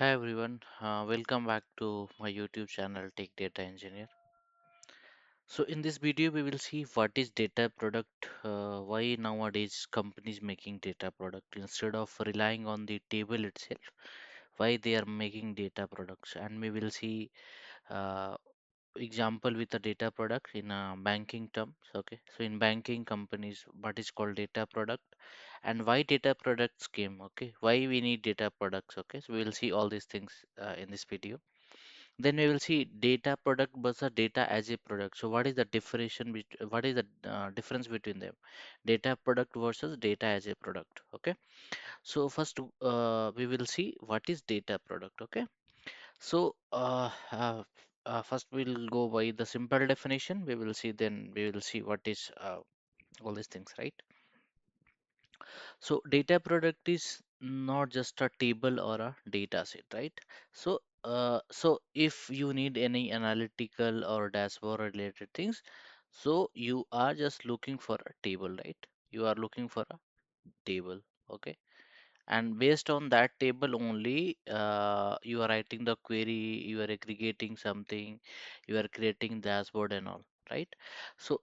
Hi everyone, welcome back to my YouTube channel Tech Data Engineer. So in this video we will see what is data product, why nowadays companies making data product instead of relying on the table itself, why they are making data products, and we will see uh, example with a data product in banking terms. Okay, so in banking companies what is called data product and why data products came. Okay, why we need data products. Okay, so we will see all these things in this video. Then we will see data product versus data as a product. So what is the differentiation what is the difference between them? Data product versus data as a product. Okay, so first we will see what is data product. Okay, so first we'll go by the simple definition. We will see, then we will see what is all these things, right? So data product is not just a table or a data set, right? So if you need any analytical or dashboard related things, so you are just looking for a table, right? You are looking for a table, okay? And based on that table only, you are writing the query, you are aggregating something, you are creating dashboard and all, right? So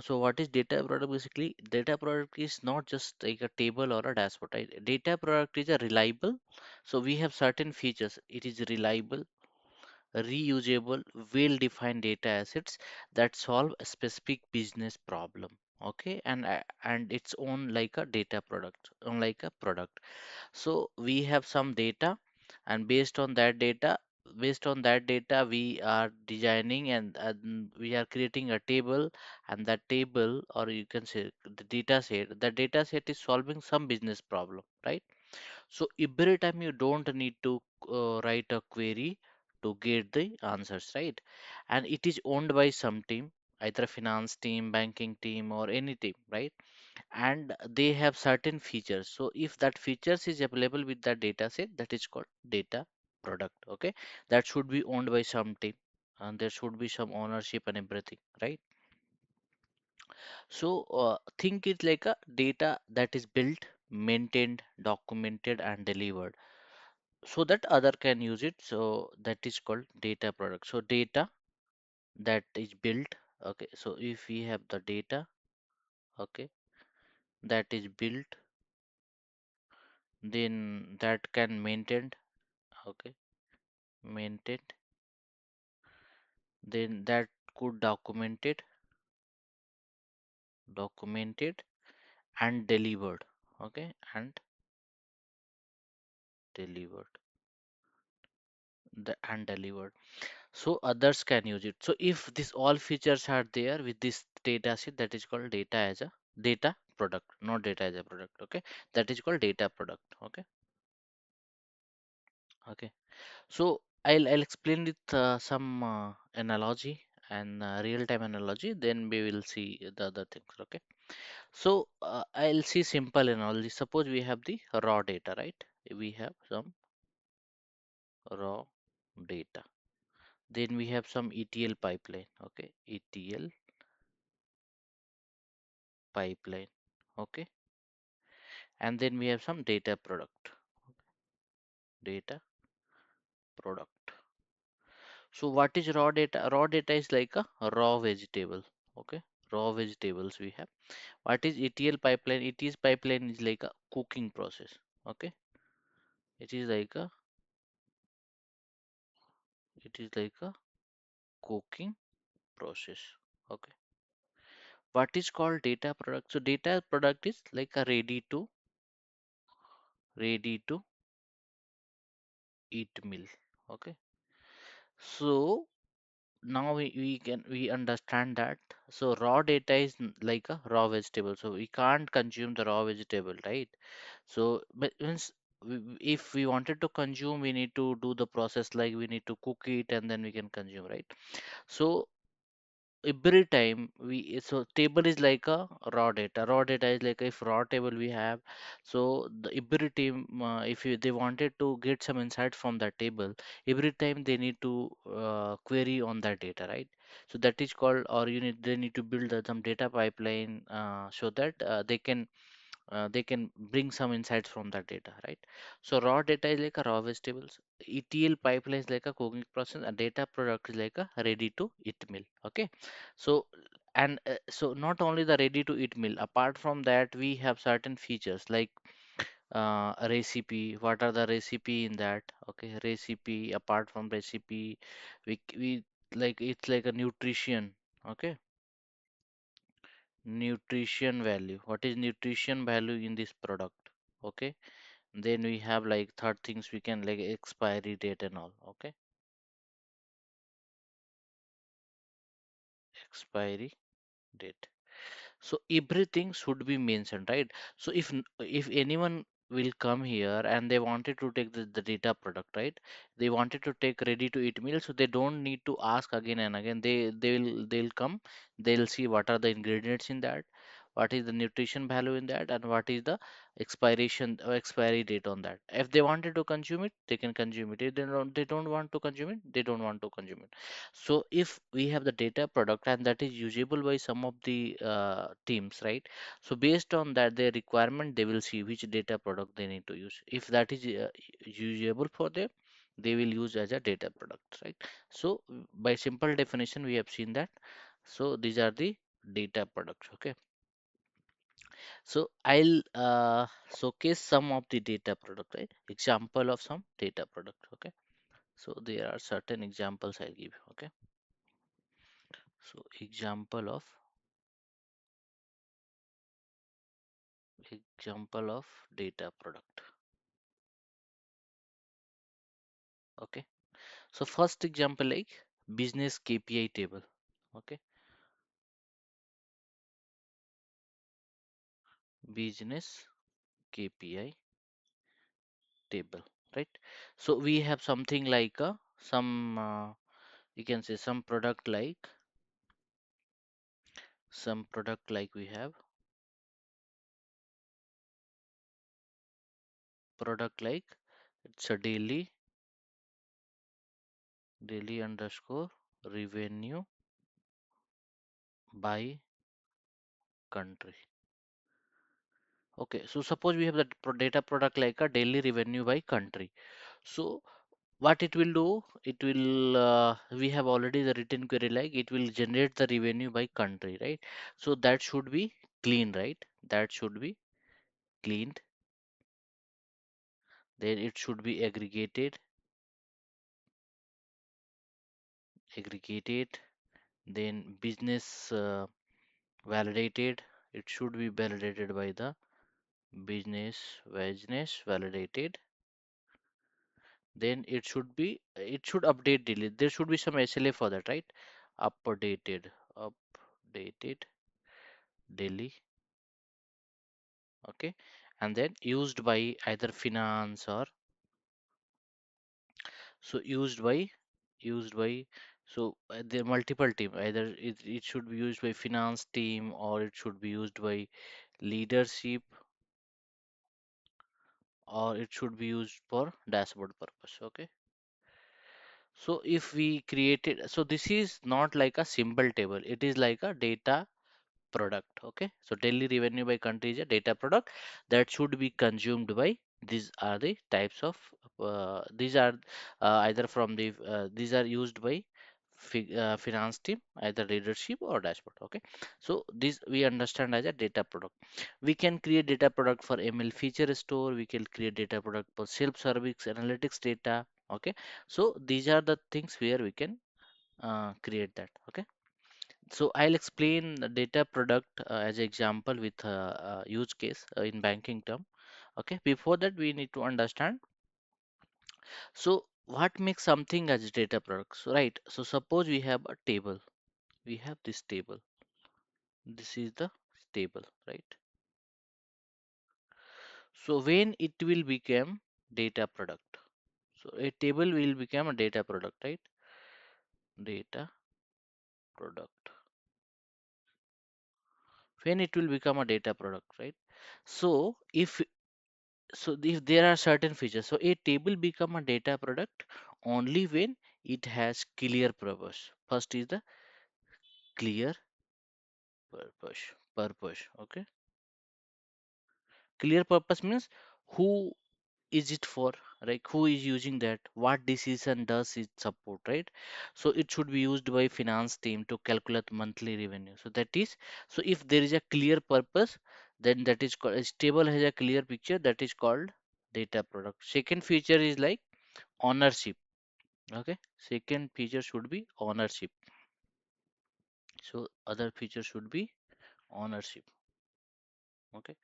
what is data product? Basically data product is not just like a table or a dashboard, right? Data product is a reliable, so we have certain features. It is reliable, reusable, well-defined data assets that solve a specific business problem. Okay, and it's own like a data product, own like a product. So we have some data, and based on that data, we are designing and we are creating a table, and that table, or you can say the data set is solving some business problem, right? So every time you don't need to write a query to get the answers, right? And it is owned by some team, either finance team, banking team, or any team, right? And they have certain features. So if that features is available with that data set, that is called data product. Okay, that should be owned by some team, and there should be some ownership and everything, right? So think it like a data that is built, maintained, documented, and delivered so that other can use it. So that is called data product. So data that is built. Okay, so if we have the data, okay, that is built, then that can maintained, okay, maintained, then that could documented and delivered, okay, and delivered, delivered, so others can use it. So if these all features are there with this data set, that is called data as a data product, not data as a product. Okay, that is called data product. Okay, okay. So I'll explain with some analogy and real time analogy, then we will see the other things. Okay, so I'll see simple analogy. Suppose we have the raw data, right? We have some raw data, then we have some ETL pipeline. Okay, ETL pipeline, okay, and then we have some data product. So what is raw data? Raw data is like a raw vegetable, okay, raw vegetables we have. What is ETL pipeline? ETL pipeline is like a cooking process, okay, it is like a it is like a cooking process, okay. What is called data product? So data product is like a ready to eat meal, okay. So now we understand that. So raw data is like a raw vegetable, so we can't consume the raw vegetable, right? So but means if we wanted to consume, we need to do the process, like we need to cook it and then we can consume, right? So every time we, so table is like a raw data is like if raw table we have. So the every team, if you, they wanted to get some insight from that table, every time they need to query on that data, right? So that is called, or you need, they need to build some data pipeline so that they can they can bring some insights from that data, right? So raw data is like a raw vegetables, ETL pipeline is like a cooking process, and data product is like a ready to eat meal. Okay, so so not only the ready to eat meal, apart from that we have certain features like a recipe. What are the recipe in that? Okay, recipe. Apart from recipe, we like it's like a nutrition. Okay, nutrition value. What is nutrition value in this product? Okay, then we have like third things we can like expiry date and all. Okay, expiry date. So everything should be mentioned, right? So if anyone will come here and they wanted to take the data product, right? They wanted to take ready to eat meal, so they don't need to ask again and again. They'll come, they'll see what are the ingredients in that, what is the nutrition value in that, and what is the expiration or expiry date on that. If they wanted to consume it, they can consume it. If they don't want to consume it, they don't want to consume it. So if we have the data product and that is usable by some of the teams, right? So based on that, their requirement, they will see which data product they need to use. If that is usable for them, they will use as a data product, right? So by simple definition, we have seen that. So these are the data products. Okay. So I'll showcase some of the data product, right? Example of some data product. Okay. So there are certain examples I'll give. Okay. So example of data product. Okay. So first example like business KPI table. Okay. Business KPI table. Right. So we have something like some you can say some product like we have product like it's a daily underscore revenue by country. Okay, so suppose we have the data product like a daily revenue by country. So what it will do, it will we have already the written query like it will generate the revenue by country, right? So that should be clean, right? That should be cleaned. Then it should be aggregated. Then business validated. It should be validated by the business validated. Then it should update daily. There should be some SLA for that, right? Updated daily. Okay, and then used by either finance or so used by so there are multiple team, either it should be used by finance team or it should be used by leadership or it should be used for dashboard purpose. Okay, so if we created, so this is not like a symbol table, it is like a data product. Okay, so daily revenue by country is a data product that should be consumed by, these are the types of these are either from the these are used by finance team, either leadership or dashboard. Okay, so this we understand as a data product. We can create data product for ML feature store, we can create data product for self service analytics data. Okay, so these are the things where we can create that. Okay, so I'll explain the data product as example with use case in banking term. Okay, before that we need to understand. So what makes something as data products, right? So suppose we have a table. We have this table. This is the table, right? So when it will become data product. So a table will become a data product, right? Data product. When it will become a data product, right? So if there are certain features, so a table become a data product only when it has clear purpose. First is the clear purpose. Okay, Clear purpose means who is it for, like who is using that, what decision does it support, right? So it should be used by finance team to calculate monthly revenue. So that is, so if there is a clear purpose, then that is called, a table has a clear picture, that is called data product. Second feature is like ownership. Okay, second feature should be ownership. So other feature should be ownership. Okay,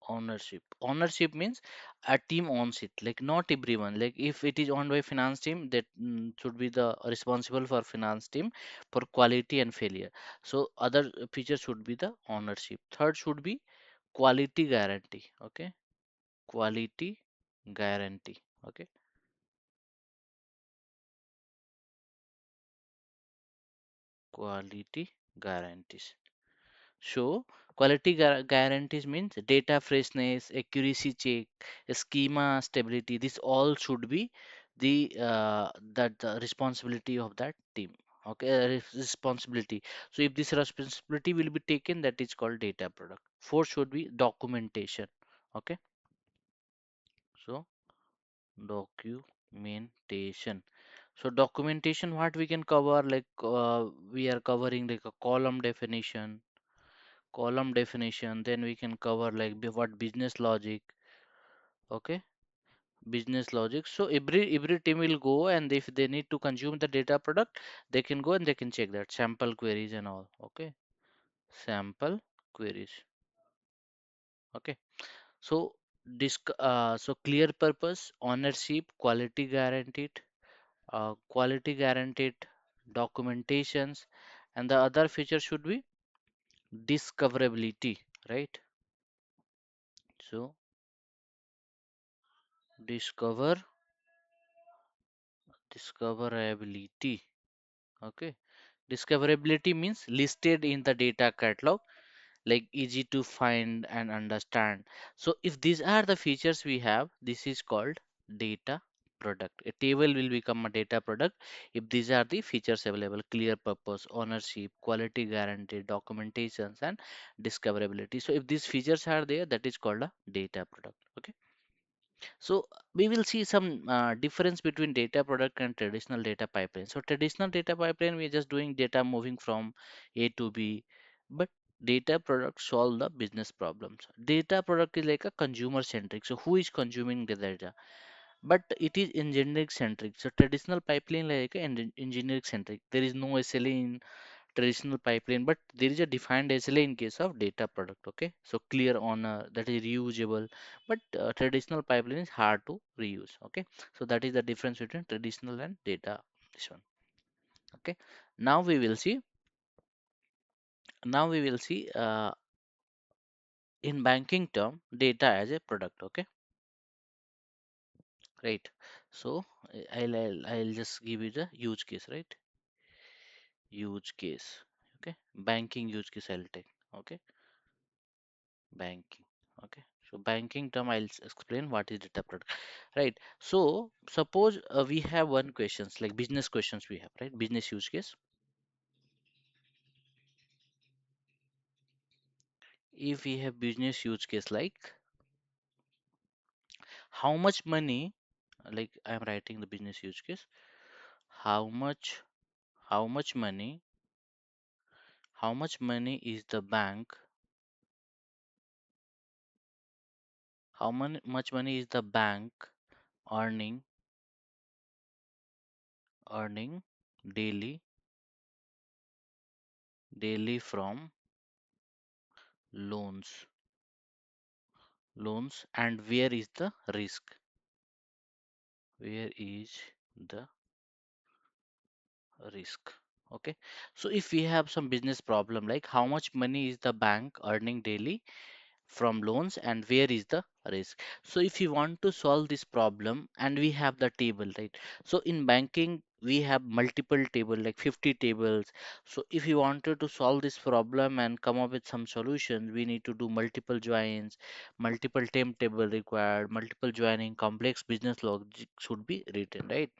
ownership means a team owns it, like not everyone, like if it is owned by finance team, that should be the responsible for finance team for quality and failure. So other feature should be the ownership. Third should be quality guarantee. Okay, quality guarantee. Okay, quality guarantees. So quality guarantees means data freshness, accuracy check, schema stability. This all should be the the responsibility of that team. Okay, responsibility. So if this responsibility will be taken, that is called data product. Fourth should be documentation. Okay, so documentation. So documentation, what we can cover, like we are covering like a column definition, then we can cover like what business logic. Okay, business logic. So every team will go, and if they need to consume the data product, they can go and they can check that sample queries and all. Okay, sample queries. Okay, so so clear purpose, ownership, quality guaranteed, documentations, and the other feature should be discoverability, right? So discover discoverability. Okay, discoverability means listed in the data catalog, like easy to find and understand. So if these are the features we have, this is called data product. A table will become a data product if these are the features available: clear purpose, ownership, quality guarantee, documentations, and discoverability. So if these features are there, that is called a data product. Okay, so we will see some difference between data product and traditional data pipeline. So traditional data pipeline, we are just doing data moving from A to B, but data product solve the business problems. Data product is like a consumer centric. So who is consuming the data? But it is engineering centric. So traditional pipeline like a engineering centric. There is no SLA in traditional pipeline, but there is a defined SLA in case of data product. Okay, so clear on that is reusable, but traditional pipeline is hard to reuse. Okay, so that is the difference between traditional and data. This one. Okay, now we will see. Now we will see in banking term data as a product. Okay, right. So I'll just give you the use case, right? Use case. Okay, banking use case I'll take. Okay, banking. Okay, so banking term I'll explain what is data product. Right. So suppose we have one questions, like business questions we have, right? Business use case. If we have business use case like how much money, like I'm writing the business use case, how much how much money how much money is the bank, much money is the bank earning earning daily from loans and where is the risk, where is the risk. Okay, so if we have some business problem like how much money is the bank earning daily from loans and where is the risk. So if you want to solve this problem, and we have the table, right? So in banking we have multiple table, like 50 tables. So if you wanted to solve this problem and come up with some solution, we need to do multiple joins, multiple temp table required, multiple joining, complex business logic should be written, right?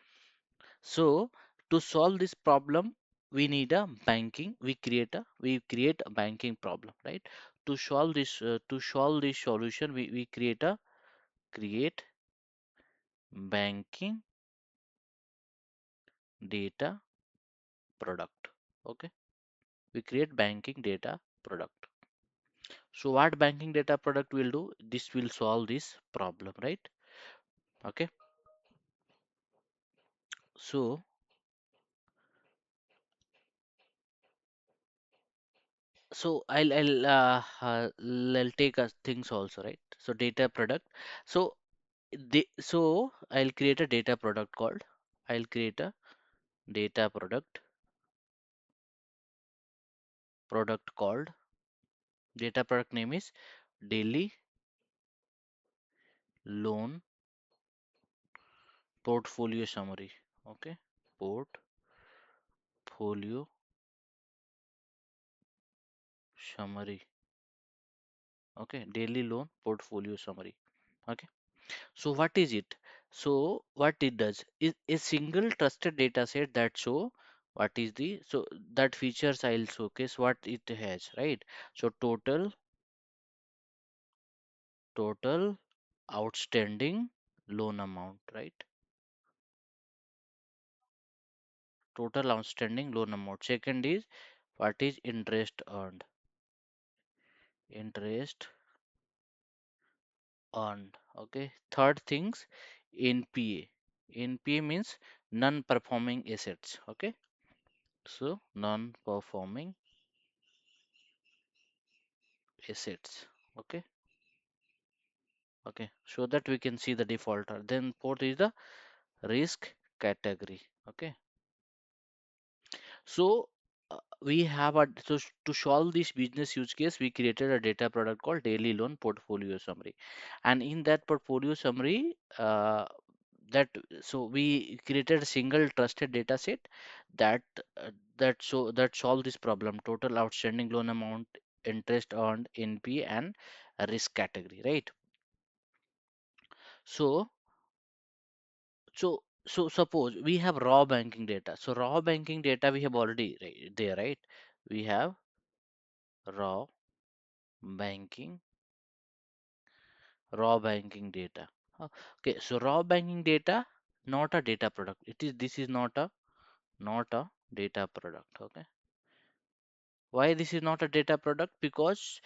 So to solve this problem, we need a banking. We create a banking problem, right? to solve this solution, we create banking data product. Okay, we create banking data product. So what banking data product will do? This will solve this problem, right? Okay. So I'll take us things also, right? So data product. So I'll create a data product called. I'll create a data product called. Data product name is daily loan portfolio summary. Okay, portfolio summary. Okay, daily loan portfolio summary. Okay. So what is it? So what it does is a single trusted data set that show what is the so that features I'll showcase what it has, right? So total outstanding loan amount, right? Total outstanding loan amount. Second is what is interest earned. Interest earned. Okay. Third things NPA. NPA means non-performing assets. Okay. So non-performing assets. Okay. Okay, so that we can see the defaulter. Then fourth is the risk category. Okay, so we have to solve this business use case, we created a data product called daily loan portfolio summary, and in that portfolio summary, that so we created a single trusted data set that that solve this problem: total outstanding loan amount, interest earned, NP, and a risk category, right? So so suppose we have raw banking data. So raw banking data we have already there, right? We have raw banking, raw banking data. Okay, so raw banking data, not a data product. This is not a data product. Okay. Why this is not a data product? Because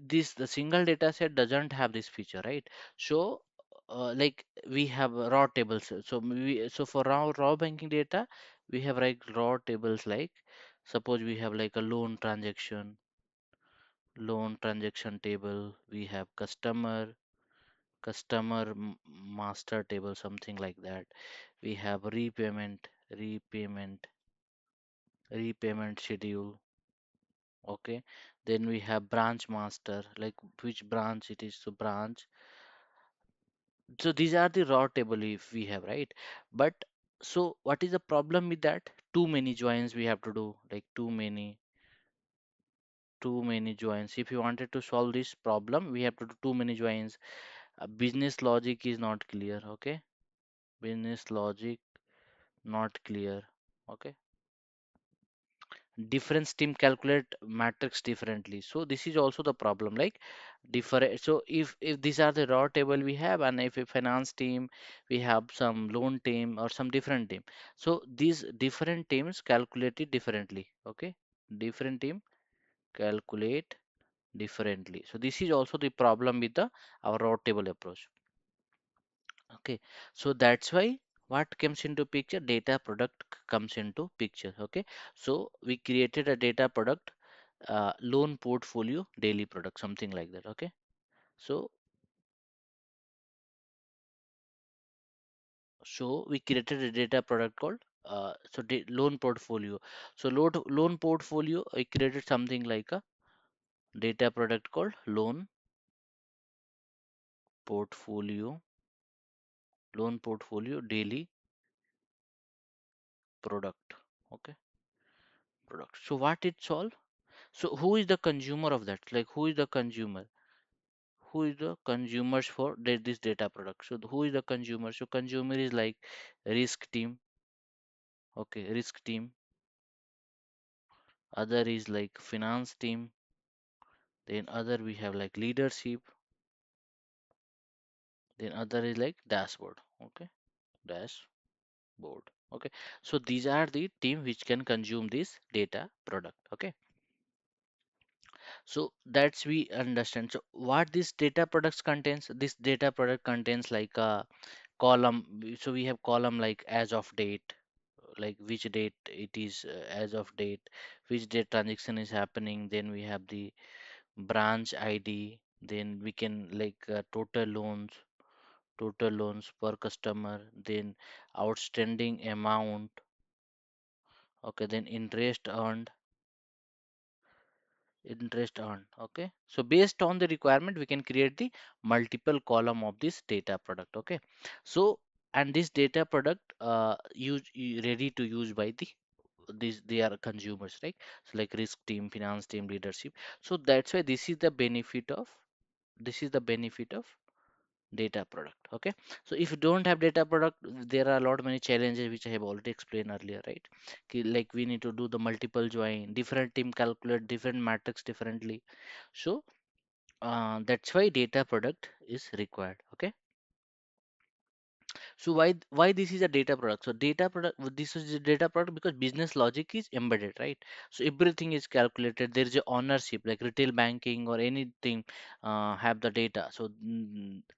this the single data set doesn't have this feature, right? So like we have raw tables. So for raw banking data, we have like raw tables, like suppose we have like a loan transaction table. We have master table, something like that. We have repayment schedule. Okay, then we have branch master, like which branch it is, so branch. So these are the raw table if we have, right? But so what is the problem with that? Too many joins we have to do, like too many joins. If you wanted to solve this problem, we have to do too many joins. Business logic is not clear. Okay, business logic not clear. Okay, different team calculate matrix differently, so this is also the problem, like different. So if these are the raw table we have, and if a finance team, we have some loan team or some different team, so these different teams calculate it differently. Okay, different team calculate differently, so this is also the problem with the our raw table approach. Okay, so that's why what comes into picture, data product comes into picture. Okay, so we created a data product, loan portfolio daily product, something like that. Okay, so we created a data product called loan portfolio. So loan portfolio, I created something like a data product called portfolio loan portfolio daily product. Okay, product. So what it solve? So who is the consumer of that? Like who is the consumer? Who is the consumers for this data product? So who is the consumer? So consumer is like risk team. Okay, risk team. Other is like finance team. Then other we have like leadership, then other is like dashboard. Okay, dashboard. Okay, so these are the team which can consume this data product. Okay, so that's we understand. So what this data products contains, this data product contains like a column. So we have column like as of date, like which date it is, as of date, which date transaction is happening. Then we have the branch ID. Then we can like total loans per customer. Then outstanding amount. Okay, then interest earned. Okay, so based on the requirement we can create the multiple column of this data product. Okay, so and this data product ready to use by these they are consumers, right? So like risk team, finance team, leadership. So that's why this is the benefit of data product. Okay, so if you don't have data product, there are a lot many challenges which I have already explained earlier, right? Like we need to do the multiple join, different team calculate different matrix differently. So that's why data product is required. Okay, so why this is a data product? So data product, this is a data product because business logic is embedded, right? So everything is calculated. There is a ownership, like retail banking or anything have the data. So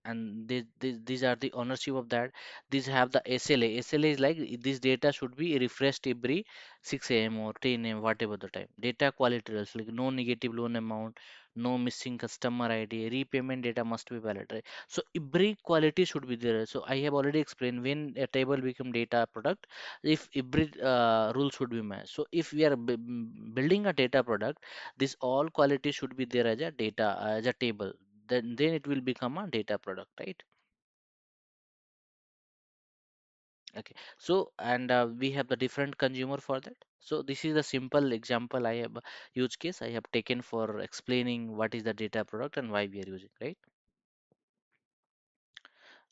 and these are the ownership of that. These have the SLA. SLA is like this data should be refreshed every 6 a.m. or 10 a.m. whatever the time. Data quality rules like no negative loan amount, no missing customer ID, repayment data must be valid, right? So every quality should be there. So I have already explained when a table become data product, if every rule should be matched. So if we are building a data product, this all quality should be there as a data as a table. Then it will become a data product, right? Okay. So and we have the different consumer for that. So this is the simple example I have use case I have taken for explaining what is the data product and why we are using, right?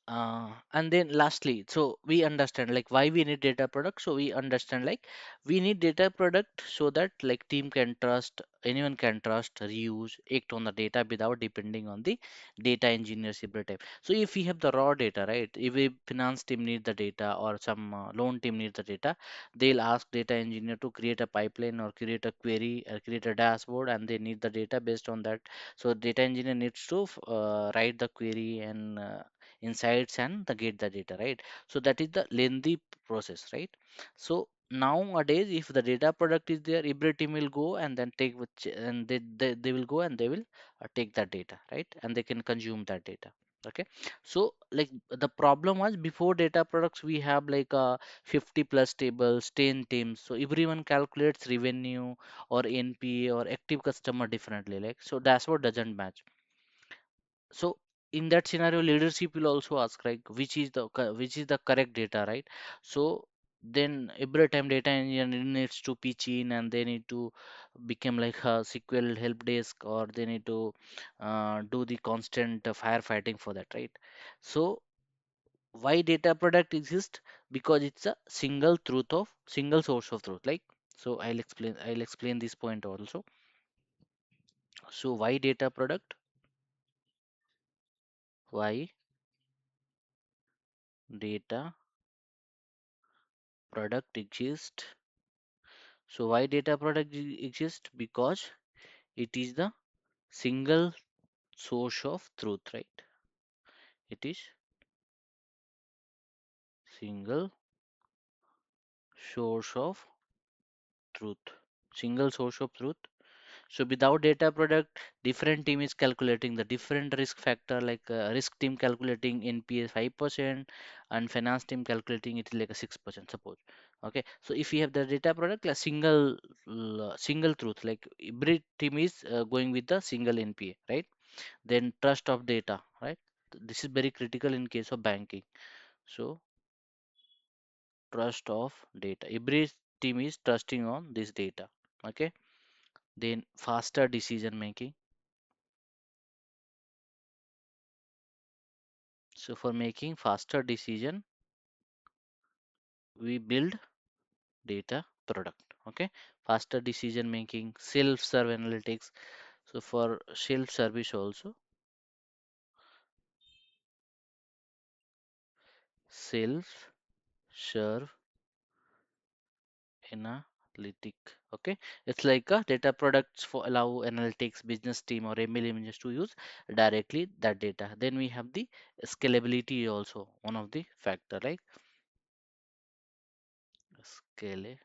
And then lastly, so we understand like why we need data product. So we understand like we need data product so that like team can trust, anyone can trust, reuse, act on the data without depending on the data engineers every time. So if we have the raw data, right? If a finance team need the data or some loan team needs the data, they'll ask data engineer to create a pipeline or create a query or create a dashboard, and they need the data based on that. So data engineer needs to write the query and insights and the get the data, right? So that is the lengthy process, right? So nowadays if the data product is there, every team will go and then take and they will go and they will take that data, right? And they can consume that data. Okay, so like the problem was before data products we have like 50 plus tables, 10 teams, so everyone calculates revenue or NPA or active customer differently, like so dashboard doesn't match. So in that scenario leadership will also ask like which is the correct data, right? So then every time data engineer needs to pitch in and they need to become like a SQL help desk, or they need to do the constant firefighting for that, right? So why data product exists? Because it's a single source of truth, like so I'll explain this point also. So why data product, why data product exists. So why data product exists? Because it is the single source of truth, right? It is single source of truth. Single source of truth. So without data product, different team is calculating the different risk factor, like risk team calculating NPA 5% and finance team calculating it like a 6%, suppose. Okay, so if you have the data product, like single truth, like every team is going with the single NPA, right? Then trust of data, right? This is very critical in case of banking. So trust of data. Every team is trusting on this data. Okay. Then faster decision making. So for making faster decision, we build data product. Okay. Faster decision making, self-serve analytics. So for self service also, self serve analytic. Okay, it's like a data products for allow analytics business team or ML engineers to use directly that data. Then we have the scalability also, one of the factor, like scalability.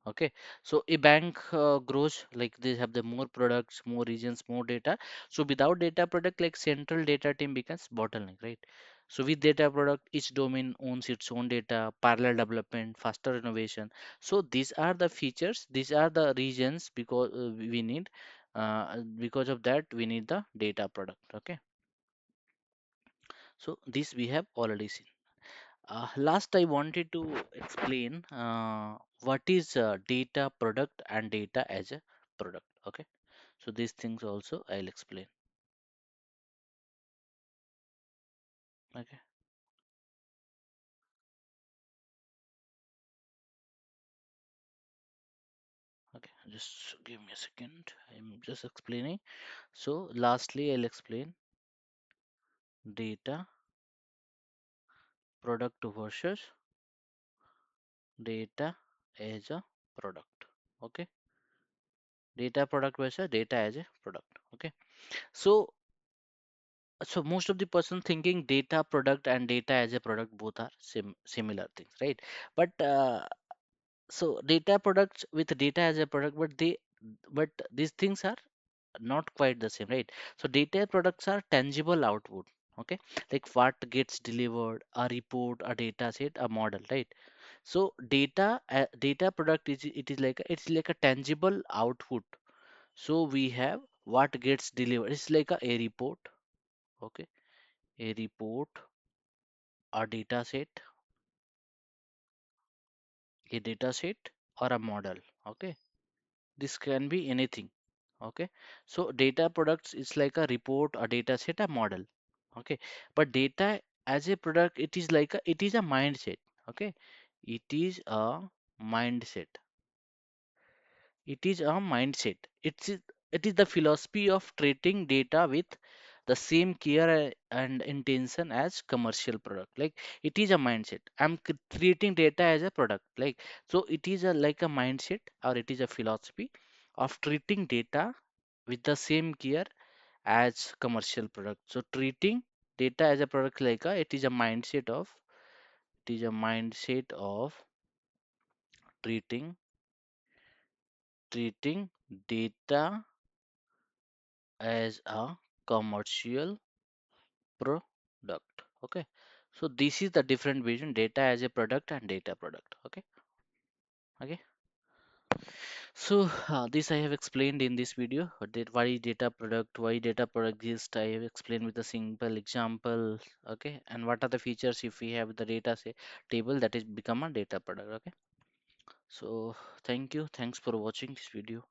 Okay, so a bank grows like they have the more products, more regions, more data. So without data product, like central data team becomes bottleneck, right? So with data product, each domain owns its own data, parallel development, faster innovation. So these are the features, these are the regions because we need. Because of that, we need the data product. Okay, so this we have already seen. Last, I wanted to explain what is data product and data as a product. Okay, so these things also I'll explain. Okay, okay, just give me a second. I'm just explaining. So, lastly, I'll explain data product versus data as a product. Okay, data product versus data as a product. Okay, so most of the person thinking data product and data as a product both are similar things, right? But so data products with data as a product, but these things are not quite the same, right? So data products are tangible output. Okay, like what gets delivered, a report, a data set, a model, right? So data product is, it is like it's like a tangible output. So we have what gets delivered. It's like a report. Okay, a report, a data set, a data set, or a model. Okay, this can be anything. Okay, so data products is like a report, a data set, a model. Okay, but data as a product, it is like it is a mindset. Okay, it is a mindset. It is a mindset. It is the philosophy of treating data with the same care and intention as commercial product. Like it is a mindset. I'm treating data as a product. Like so, it is a like a mindset or it is a philosophy of treating data with the same care as commercial product. So treating data as a product like it is a mindset of treating treating data as a commercial product. Okay, so this is the different vision, data as a product and data product. Okay, okay, so this I have explained in this video. Why data product, why data product exists, I have explained with a simple example. Okay, and what are the features if we have the data say table that is become a data product. Okay, so thank you, thanks for watching this video.